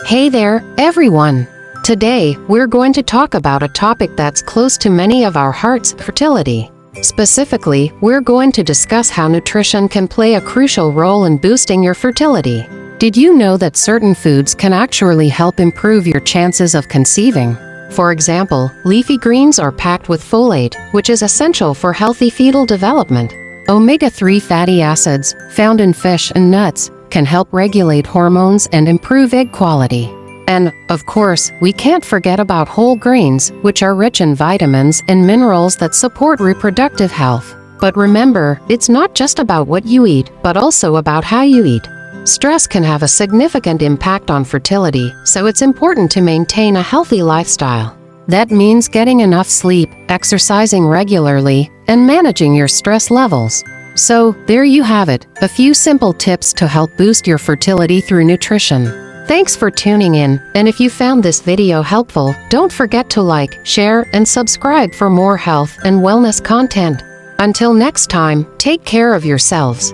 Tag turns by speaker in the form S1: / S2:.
S1: Hey there, everyone! Today, we're going to talk about a topic that's close to many of our hearts, fertility. Specifically, we're going to discuss how nutrition can play a crucial role in boosting your fertility. Did you know that certain foods can actually help improve your chances of conceiving? For example, leafy greens are packed with folate, which is essential for healthy fetal development. Omega-3 fatty acids, found in fish and nuts, can help regulate hormones and improve egg quality. And, of course, we can't forget about whole grains, which are rich in vitamins and minerals that support reproductive health. But remember, it's not just about what you eat, but also about how you eat. Stress can have a significant impact on fertility, so it's important to maintain a healthy lifestyle. That means getting enough sleep, exercising regularly, and managing your stress levels. So, there you have it, a few simple tips to help boost your fertility through nutrition. Thanks for tuning in, and if you found this video helpful, don't forget to like, share, and subscribe for more health and wellness content. Until next time, take care of yourselves.